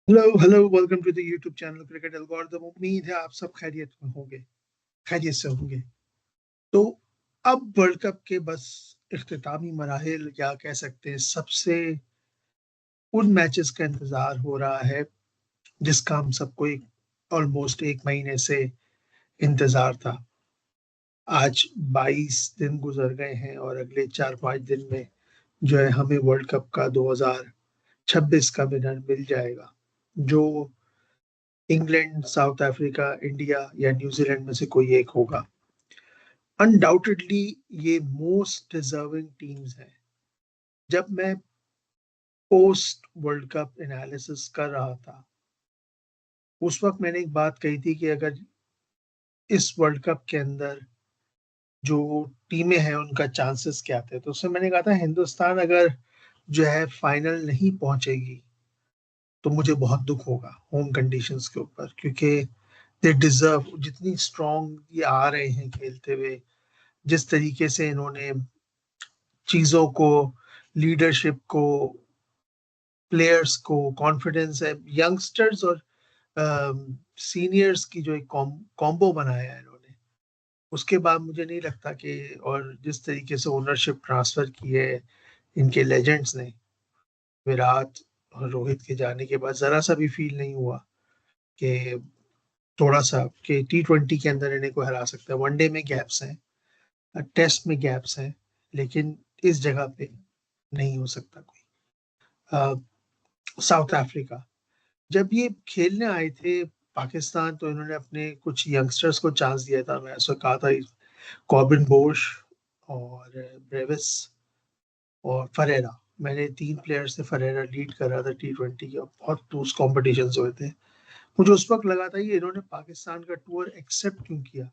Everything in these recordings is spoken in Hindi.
Hello hello, welcome to the YouTube channel cricket algorithm. उम्मीद है आप सब खैरियत में होंगे, खैरियत से होंगे। तो अब वर्ल्ड कप के बस इख्तितामी मराहिल, या कह सकते हैं सबसे उन मैचेस का इंतजार हो रहा है जिसका हम सबको एक ऑलमोस्ट एक महीने से इंतजार था। आज 22 दिन गुजर गए हैं और अगले 4-5 दिन में जो है हमें वर्ल्ड कप का 2026 का विनर मिल जाएगा, जो इंग्लैंड, साउथ अफ्रीका, इंडिया या न्यूजीलैंड में से कोई एक होगा। अनडाउटेडली ये मोस्ट डिजर्विंग टीम्स हैं। जब मैं पोस्ट वर्ल्ड कप एनालिसिस कर रहा था, उस वक्त मैंने एक बात कही थी कि अगर इस वर्ल्ड कप के अंदर जो टीमें हैं उनका चांसेस क्या थे, तो उसमें मैंने कहा था हिंदुस्तान अगर जो है फाइनल नहीं पहुंचेगी तो मुझे बहुत दुख होगा होम कंडीशंस के ऊपर, क्योंकि दे डिजर्व। जितनी स्ट्रांग ये आ रहे हैं खेलते हुए, जिस तरीके से इन्होंने चीजों को, लीडरशिप को, प्लेयर्स को कॉन्फिडेंस है, यंगस्टर्स और सीनियर्स की जो एक कॉम्बो बनाया है इन्होंने, उसके बाद मुझे नहीं लगता कि, और जिस तरीके से ओनरशिप ट्रांसफर की है इनके लेजेंड्स ने, विराट और रोहित के जाने के बाद जरा सा भी फील नहीं हुआ कि थोड़ा सा कि T20 के अंदर इन्हें कोई हरा सकता है। वनडे में गैप्स हैं, टेस्ट में गैप्स हैं, लेकिन इस जगह पे नहीं हो सकता कोई। साउथ अफ्रीका जब ये खेलने आए थे पाकिस्तान, तो इन्होंने अपने कुछ यंगस्टर्स को चांस दिया था। मैं ऐसा कहा था, कॉबिन बोश और ब्रेविस और फरेरा, मैंने तीन प्लेयर से फरेरा लीड कर रहा था T20 के, बहुत टूस कॉम्पिटिशन हुए थे। मुझे उस वक्त लगा था ये इन्होंने पाकिस्तान का टूर एक्सेप्ट क्यों किया।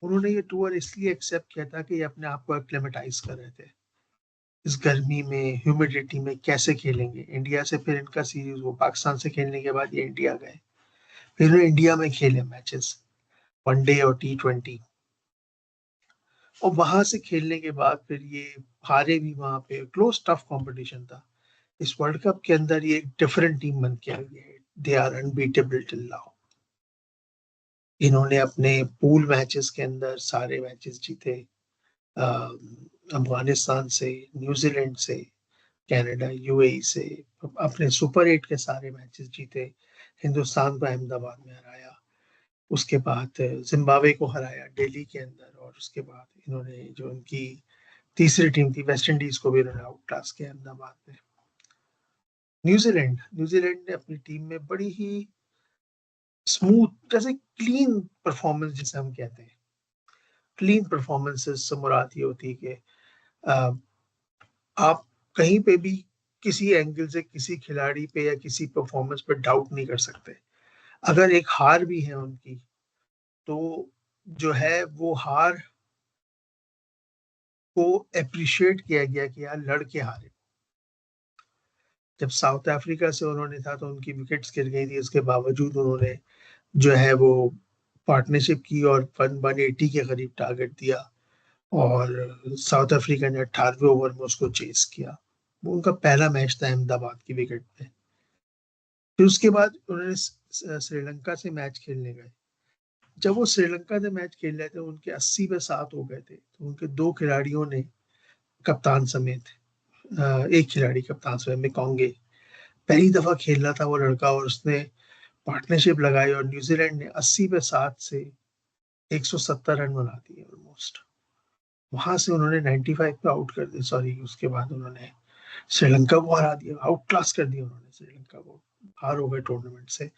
उन्होंने ये टूर इसलिए एक्सेप्ट किया था कि ये अपने आप को एक्लेमेटाइज कर रहे थे। इस गर्मी में, ह्यूमिडिटी में कैसे खेलेंगे इंडिया से। फिर इनका सीरीज, वो पाकिस्तान से खेलने के बाद ये इंडिया गए, फिर इन्होंने इंडिया में खेले मैचेस, वनडे और T20, और वहां से खेलने के बाद फिर ये हारे भी वहां पे। क्लोज टफ कंपटीशन था। इस वर्ल्ड कप के अंदर ये एक डिफरेंट टीम बन के आई है। They are unbeatable till now. इन्होंने अपने पूल मैचेस के अंदर सारे मैचेस जीते, अफगानिस्तान से, न्यूजीलैंड से, कनाडा, यूएई से। अपने सुपर 8 के सारे मैचेस जीते, हिंदुस्तान को अहमदाबाद में हराया, उसके बाद जिम्बाब्वे को हराया दिल्ली के अंदर, और उसके बाद इन्होंने जो उनकी तीसरी टीम थी वेस्ट इंडीज को भी इन्होंने आउट क्लास किया अहमदाबाद में। न्यूजीलैंड न्यूजीलैंड ने अपनी टीम में बड़ी ही स्मूथ, जैसे क्लीन परफॉर्मेंस जिसे हम कहते हैं, क्लीन परफॉर्मेंसेस से मुराद ये होती है कि अ, आप कहीं पे भी किसी एंगल से किसी खिलाड़ी पे या किसी परफॉर्मेंस पे डाउट नहीं कर सकते। अगर एक हार भी है उनकी, तो जो है वो हार को अप्रिशिएट किया गया कि यार लड़के हारे। जब साउथ अफ्रीका से उन्होंने था तो उनकी विकेट्स गिर गई थी, उसके बावजूद उन्होंने जो है वो पार्टनरशिप की और 180 के करीब टारगेट दिया, और साउथ अफ्रीका ने 18वें ओवर में उसको चेस किया। वो उनका पहला मैच था अहमदाबाद की विकेट पे। फिर उसके बाद उन्होंने श्रीलंका से मैच खेलने गए। जब वो श्रीलंका से मैच खेल रहे थे, उनके 80 पे 7 हो गए थे, तो उनके दो खिलाड़ियों ने, कप्तान समेत, एक खिलाड़ी कप्तान समेत मिकोंगे, पहली दफा खेल रहा था वो लड़का, और उसने पार्टनरशिप लगाई और न्यूजीलैंड ने 80 पे 7 से 170 रन बना दिए ऑलमोस्ट। वहां से उन्होंने 95 पे आउट कर दिया, सॉरी, उसके बाद उन्होंने श्रीलंका को हरा दिया, आउट क्लास कर दिया उन्होंने श्रीलंका को। हार हो गए टूर्नामेंट से।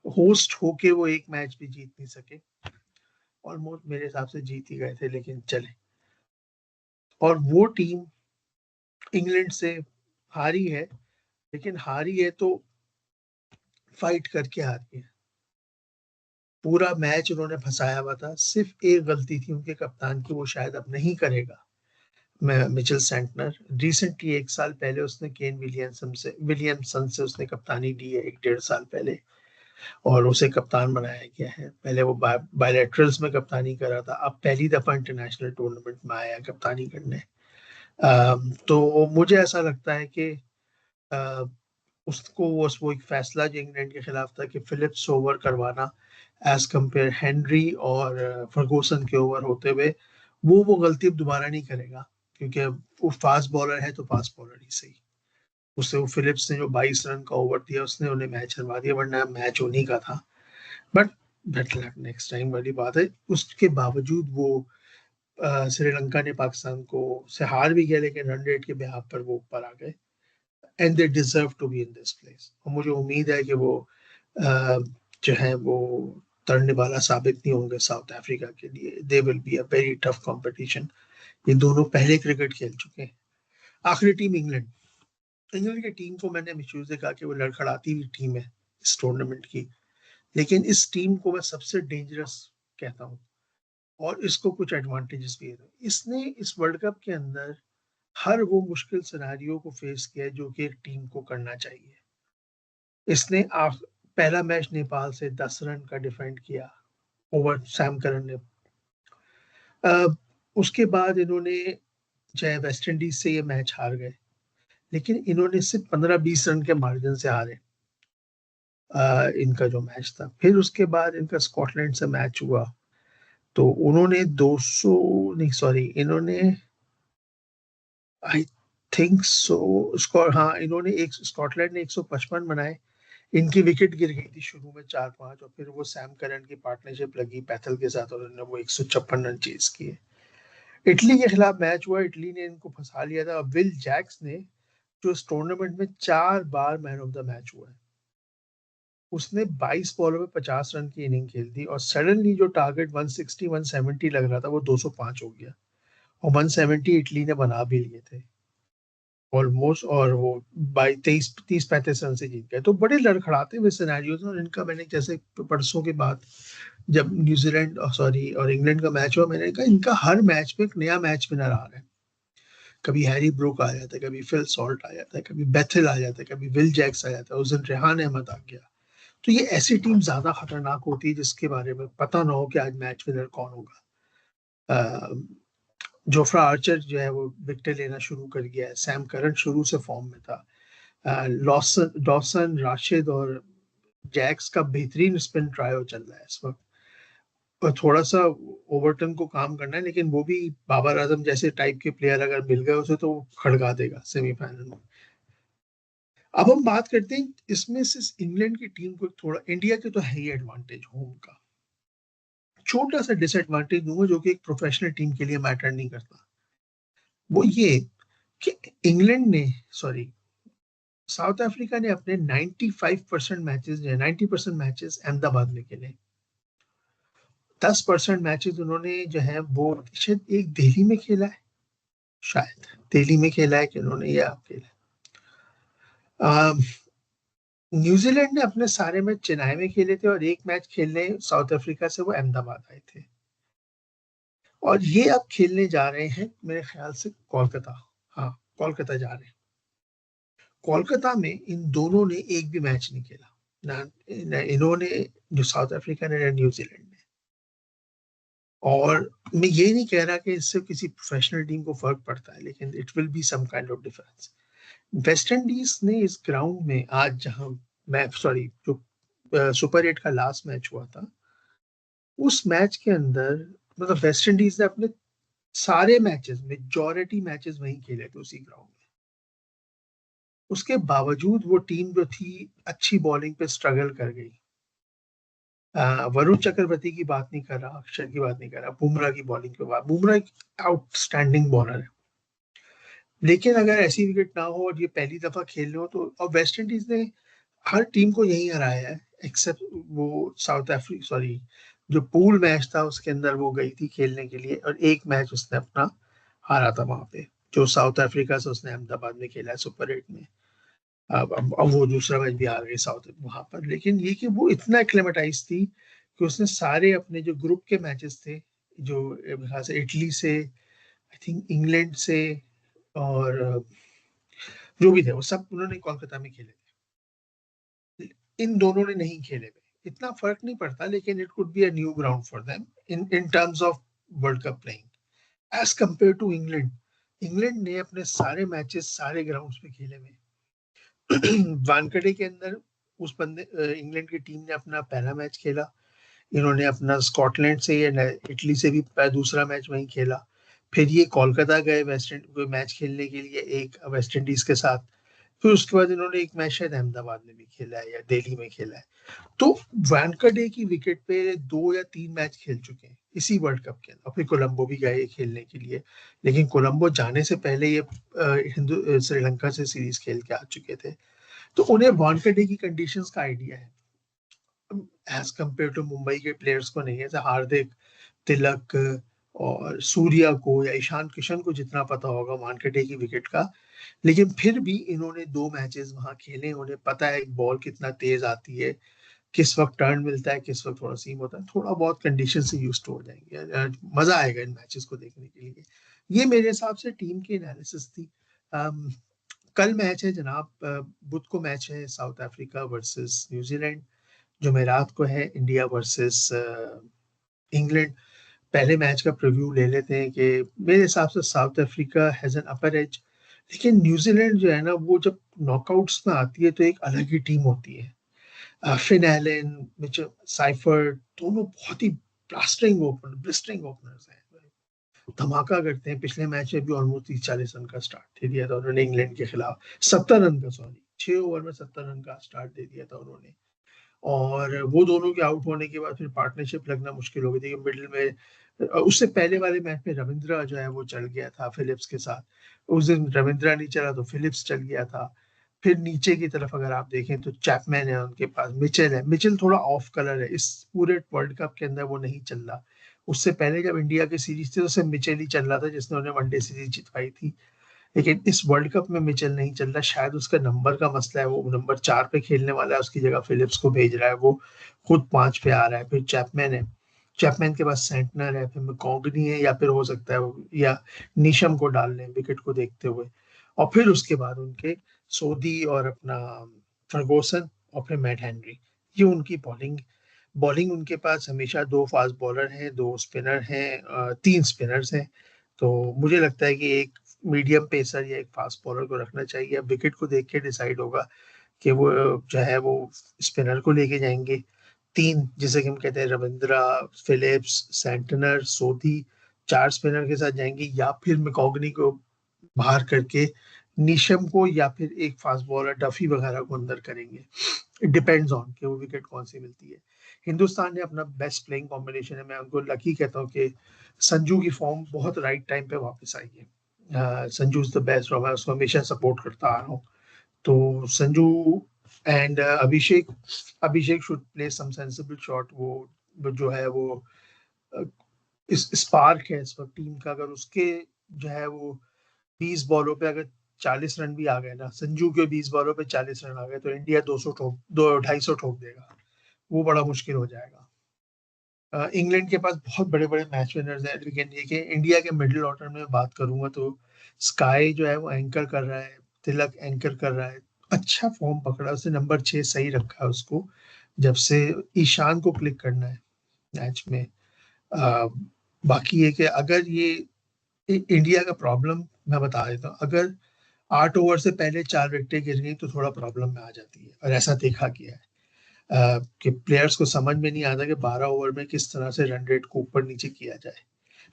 होस्ट होके वो एक मैच भी जीत नहीं सके। ऑलमोस्ट मेरे हिसाब से जीत ही गए थे, लेकिन चले। और वो टीम इंग्लैंड से हारी है, लेकिन हारी है तो फाइट करके हारी है। पूरा मैच उन्होंने फंसाया हुआ था, सिर्फ एक गलती थी उनके कप्तान की, वो शायद अब नहीं करेगा। मैं मिचेल सेंटनर, रिसेंटली 1 साल पहले उसने केन विलियमसन से उसने कप्तानी ली है, 1-1.5 साल पहले, और उसे कप्तान बनाया गया है। पहले वो बायलैटरल्स में कप्तानी कर रहा था, अब पहली दफा इंटरनेशनल टूर्नामेंट में आया कप्तानी करने। तो मुझे ऐसा लगता है कि उसको वो एक फैसला जो इंग्लैंड के खिलाफ था कि फिलिप्स ओवर करवाना एज कंपेयर हेनरी और फर्गूसन के ओवर होते हुए, वो गलती अब दोबारा नहीं करेगा, क्योंकि वो फास्ट बॉलर है तो फास्ट बॉलर ही सही। उससे वो फिलिप्स ने जो 22 रन का ओवर दिया उसने उन्हें मैच हरवा दिया, वरना मैच उन्हीं का था। But better luck next time वाली बात है। उसके बावजूद वो श्रीलंका ने पाकिस्तान को से हार भी गया, लेकिन रन रेट के बिहाफ पर वो ऊपर आ गए and they deserve to be in this place. और मुझे उम्मीद है कि वो जो है वो तड़ने वाला साबित नहीं होंगे साउथ अफ्रीका के लिए। They will be a very tough competition. ये दोनों पहले क्रिकेट खेल चुके हैं। आखिरी टीम इंग्लैंड। इंग्लैंड की टीम को मैंने हमेशा से कहा कि वो लड़खड़ाती हुई टीम है इस टूर्नामेंट की, लेकिन इस टीम को मैं सबसे डेंजरस कहता हूँ और इसको कुछ एडवांटेजेस भी है। इसने इस वर्ल्ड कप के अंदर हर वो मुश्किल सिनारियों को फेस किया है जो कि एक टीम को करना चाहिए। इसने पहला मैच नेपाल से 10 रन का डिफेंड किया, ओवर सैम करन ने। उसके बाद इन्होंने चाहे वेस्ट इंडीज से ये मैच हार गए, लेकिन इन्होंने सिर्फ 15-20 रन के मार्जिन से हारे इनका जो मैच था। फिर उसके बाद इनका स्कॉटलैंड से मैच हुआ तो उन्होंने 200 नहीं, सॉरी, इन्होंने आई थिंक सो स्कोर, हाँ, इन्होंने एक स्कॉटलैंड ने 155 बनाए। इनकी विकेट गिर गई थी शुरू में 4-5, और फिर वो सैम करन की पार्टनरशिप लगी पैथल के साथ और उन्होंने वो 156 रन चेज किए। इटली के खिलाफ मैच हुआ, इटली ने इनको फंसा लिया था। विल जैक्स ने, जो इस टूर्नामेंट में 4 बार मैन ऑफ द मैच हुआ है, उसने 22 बॉलों में 50 रन की इनिंग खेल दी और सडनली जो टारगेट 160 170 लग रहा था वो 205 हो गया, और 170 इटली ने बना भी लिए थे ऑलमोस्ट, और वो बाई 30-35 रन से जीत गए। तो बड़े लड़खड़ाते हुए सिनेरियोज हैं। और इनका मैंने जैसे परसों के बाद जब न्यूजीलैंड सॉरी और इंग्लैंड का मैच हुआ, मैंने कहा इनका हर मैच में एक नया मैच विनर आ रहा है। कभी हैरी ब्रूक आ जाता है, कभी फिल सॉल्ट आ जाता है, कभी बेथिल आ जाता है, कभी विल जैक्स आ जाता है, उस दिन रेहान अहमद आ गया। तो ये ऐसी टीम ज्यादा खतरनाक होती है जिसके बारे में पता ना हो कि आज मैच विनर कौन होगा। जोफ्रा आर्चर जो है वो विकेट लेना शुरू कर गया है। सैम करन शुरू से फॉर्म में था। लॉसन डॉसन, राशिद और जैक्स का बेहतरीन स्पिन ट्रायो चल रहा है इस वक्त। और थोड़ा सा ओवरटन को काम करना है, लेकिन वो भी बाबर आजम जैसे टाइप के प्लेयर अगर मिल गए उसे तो वो खड़का देगा सेमीफाइनल में। अब हम बात करते हैं इसमें से इंग्लैंड की टीम को थोड़ा, इंडिया के तो है ही एडवांटेज होम का, छोटा सा डिसएडवांटेज दूंगा जो कि एक प्रोफेशनल टीम के लिए मैटर नहीं करता। वो ये कि इंग्लैंड ने, सॉरी, साउथ अफ्रीका ने अपने 95% मैचेस जो है 90% मैचेस अहमदाबाद में खेले। 10% मैचेस उन्होंने जो है वो शायद एक दिल्ली में खेला है, शायद दिल्ली में खेला है कि उन्होंने, या खेला। न्यूजीलैंड ने अपने सारे मैच चेन्नई में खेले थे और एक मैच खेलने साउथ अफ्रीका से वो अहमदाबाद आए थे। और ये अब खेलने जा रहे हैं मेरे ख्याल से कोलकाता। हाँ, कोलकाता जा रहे हैं। कोलकाता में इन दोनों ने एक भी मैच नहीं खेला, ना इन्होंने, जो साउथ अफ्रीका ने, ना न्यूजीलैंड ने। और मैं ये नहीं कह रहा कि इससे किसी प्रोफेशनल टीम को फर्क पड़ता है, लेकिन it will be some kind of difference. West Indies ने इस ग्राउंड में आज जहां मैं, सॉरी, जो सुपर 8 का लास्ट मैच हुआ था, उस मैच के अंदर, मतलब वेस्ट इंडीज ने अपने सारे मैचेस, मेजॉरिटी मैचेस वहीं खेले थे उसी ग्राउंड में। उसके बावजूद वो टीम जो थी अच्छी बॉलिंग पे स्ट्रगल कर गई। वरुण चक्रवर्ती की बात नहीं कर रहा, अक्षर की बात नहीं कर रहा, बुमराह की बॉलिंग पे बात। बुमराह एक आउटस्टैंडिंग बॉलर है, लेकिन अगर ऐसी विकेट ना हो और ये पहली दफा खेल रहे हो तो, और वेस्ट इंडीज ने हर टीम को यही हराया है एक्सेप्ट वो साउथ अफ्रीका, सॉरी, जो पूल मैच था उसके अंदर वो गई थी खेलने के लिए, और एक मैच उसने अपना हारा था वहां पे, जो साउथ अफ्रीका से उसने अहमदाबाद में खेला है सुपर 8 में। अब वो दूसरा मैच भी हार गई साउथ वहां पर, लेकिन ये कि वो इतना एक्लेमेटाइज थी कि उसने सारे अपने जो ग्रुप के मैचेस थे, जो यहाँ से इटली से, आई थिंक इंग्लैंड से, और जो भी थे वो सब उन्होंने कोलकाता में खेले थे। इन दोनों ने नहीं खेले हुए, इतना फर्क नहीं पड़ता, लेकिन it could be a new ground for them in terms of world cup playing as compare to England. England ने अपने सारे मैचेस सारे ग्राउंड्स में खेले हुए, वानखेड़े के अंदर उस बंदे इंग्लैंड की टीम ने अपना पहला मैच खेला, इन्होंने अपना स्कॉटलैंड से या इटली से भी दूसरा मैच वहीं खेला। फिर ये कोलकाता गए मैच खेलने के लिए एक वेस्ट इंडीज के साथ। फिर उसके बाद इन्होंने एक मैच शायद अहमदाबाद में भी खेला है या दिल्ली में खेला है। तो वानखेड़े की विकेट पे 2 या 3 मैच खेल चुके हैं इसी वर्ल्ड कप के अंदर। फिर कोलंबो भी गए खेलने के लिए, लेकिन कोलंबो जाने से पहले ये श्रीलंका से सीरीज खेल के आ चुके थे। तो उन्हें वानखेड़े की कंडीशंस का आइडिया है एज कम्पेयर टू मुंबई के प्लेयर्स को नहीं है। जैसे हार्दिक, तिलक और सूर्या को या ईशान किशन को जितना पता होगा वानखेड़े की विकेट का, लेकिन फिर भी इन्होंने 2 मैचेस वहां खेले। उन्हें पता है बॉल कितना तेज आती है, किस वक्त टर्न मिलता है, किस वक्त थोड़ा सीम होता है। थोड़ा बहुत कंडीशन से यूज हो जाएंगे। मजा आएगा इन मैचेस को देखने के लिए। ये मेरे हिसाब से टीम की एनालिसिस थी। अम, कल मैच है जनाब, बुध को मैच है साउथ अफ्रीका वर्सेस न्यूजीलैंड। जुमेरात को है इंडिया वर्सेस इंग्लैंड। पहले मैच का प्रीव्यू ले लेते हैं कि मेरे हिसाब से south Africa has an upper as, लेकिन न्यूजीलैंड जो है ना, वो जब नॉकआउट्स में आती है तो एक अलग ही टीम होती है। फिन एलन, मिचेल साइफर, दोनों बहुत ही ब्लिस्टरिंग ओपनर्स हैं, धमाका करते हैं। पिछले मैच में भी ऑलमोस्ट 30-40 रन का स्टार्ट दे दिया था उन्होंने इंग्लैंड के खिलाफ। 70 रन का, सॉरी, 6 ओवर में 70 रन का स्टार्ट दे दिया था उन्होंने। और वो दोनों के आउट होने के बाद फिर पार्टनरशिप लगना मुश्किल हो गई थी मिडिल में। उससे पहले वाले मैच में रविंद्रा जो है वो चल गया था फिलिप्स के साथ। उस दिन रविंद्रा नहीं चला तो फिलिप्स चल गया था। फिर नीचे की तरफ अगर आप देखें तो चैपमैन है उनके पास, मिचेल है। मिचेल थोड़ा ऑफ कलर है, इस पूरे वर्ल्ड कप के अंदर वो नहीं चल रहा। उससे पहले जब इंडिया की सीरीज थी तो सिर्फ मिचेल ही चल रहा था, जिसने उन्हें वनडे सीरीज जितवाई थी। लेकिन इस वर्ल्ड कप में मिचेल नहीं चल रहा, शायद उसका नंबर का मसला है। वो नंबर 4 पे खेलने वाला है, उसकी जगह फिलिप्स को भेज रहा है, वो खुद 5 पे आ रहा है। फिर चैपमैन है, चैपमैन के पास सेंटनर है, फिर मैकॉग्नी है, या फिर हो सकता है या नीशम को डाल लें विकेट को देखते हुए। और फिर उसके बाद उनके सोधी और अपना फर्गोसन और फिर मैट हेनरी। ये उनकी बॉलिंग बॉलिंग उनके पास हमेशा 2 फास्ट बॉलर हैं, 2 स्पिनर हैं, 3 स्पिनर्स हैं। तो मुझे लगता है कि एक मीडियम पेसर या एक फास्ट बॉलर को रखना चाहिए। अब विकेट को देख के डिसाइड होगा कि वो जो है वो स्पिनर को लेके जाएंगे। 3 जैसे कि हम कहते हैं रविंद्रा, फिलिप्स, सेंटनर, सोधी, 4 स्पिनर के साथ जाएंगे, या फिर मैकॉग्नी को बाहर करके नीशम को या फिर एक फास्ट बॉलर डफी वगैरह को अंदर करेंगे। इट डिपेंड्स ऑन कि वो विकेट कौन सी मिलती है। हिंदुस्तान ने अपना बेस्ट प्लेइंग कॉम्बिनेशन है। मैं उनको लकी कहता हूँ कि संजू की फॉर्म बहुत राइट टाइम पे वापस आई है। संजू इज द बेस्ट और मैं उसको हमेशा सपोर्ट करता आ रहा हूँ। तो Sanju and Abhishek should play some sensible shot. वो जो है वो अ, इस स्पार्क है इस वक्त टीम का। अगर उसके जो है वो 20 बॉलों पे अगर 40 रन भी आ गए ना, संजू के 20 बॉलों पे 40 रन आ गए, तो इंडिया 200 ठोक, 250 ठोक देगा। वो बड़ा मुश्किल हो जाएगा। इंग्लैंड के पास बहुत बड़े बड़े मैच विनर्स हैं, लेकिन ये कि इंडिया के मिडिल ऑर्डर में बात करूंगा तो स्काई जो है वो एंकर कर रहा है, तिलक एंकर कर रहा है, अच्छा फॉर्म पकड़ा उसने, नंबर 6 सही रखा है उसको। जब से ईशान को क्लिक करना है मैच में। आ, बाकी ये कि अगर ये इंडिया का प्रॉब्लम मैं बता देता हूँ, अगर 8 ओवर से पहले 4 विकेटें गिर गई तो थोड़ा प्रॉब्लम में आ जाती है, और ऐसा देखा गया है। कि प्लेयर्स को समझ में नहीं आता कि 12 ओवर में किस तरह से रन रेट को ऊपर नीचे किया जाए।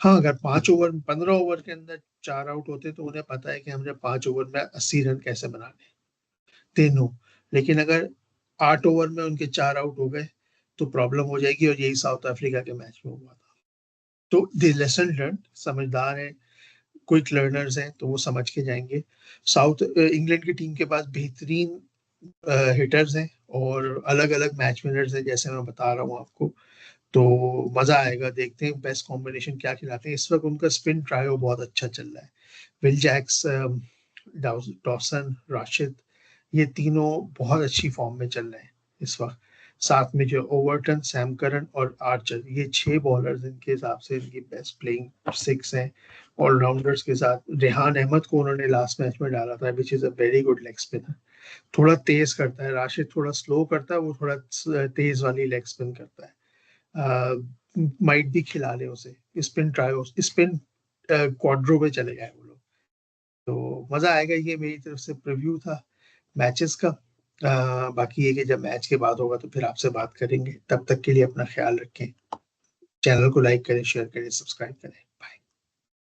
हाँ, अगर 15 ओवर के अंदर 4 आउट होते तो उन्हें पता है कि हमने 5 ओवर में 80 रन कैसे बनाने, तीनों। लेकिन अगर 8 ओवर में उनके 4 आउट हो गए तो प्रॉब्लम हो जाएगी, और यही साउथ अफ्रीका के मैच में हुआ था। तो द लेसन लर्न, समझदार है, क्विक लर्नर्स हैं, तो वो समझ के जाएंगे। साउथ इंग्लैंड की टीम के पास बेहतरीन हिटर्स हैं और अलग अलग मैच विनर्स हैं, जैसे मैं बता रहा हूँ आपको। तो मजा आएगा, देखते हैं बेस्ट कॉम्बिनेशन क्या खिलाते हैं। इस वक्त उनका स्पिन ट्रायो बहुत अच्छा चल रहा है। विल जैक्स, डॉसन, राशिद, ये तीनों बहुत अच्छी फॉर्म में चल रहे हैं इस वक्त। साथ में जो ओवरटन, सैम करन और आर्चर, ये 6 बॉलर्स इनके हिसाब से इनकी बेस्ट प्लेइंग 6 हैं। ऑलराउंडर्स के साथ रेहान अहमद को उन्होंने लास्ट मैच में डाला था, which is a very good leg spinner. थोड़ा तेज करता है, राशिद थोड़ा स्लो करता है, वो थोड़ा तेज वाली लेग स्पिन करता है। माइट भी खिला ले उसे स्पिन ट्रायो, स्पिन क्वाड्रो पे चले जाए वो लोग। तो मजा आएगा। ये मेरी तरफ से प्रीव्यू था। मैचेस का। बाकी ये कि जब मैच के बाद होगा तो फिर आपसे बात करेंगे। तब तक के लिए अपना ख्याल रखें। चैनल को लाइक करें, शेयर करें, सब्सक्राइब करें। बाय।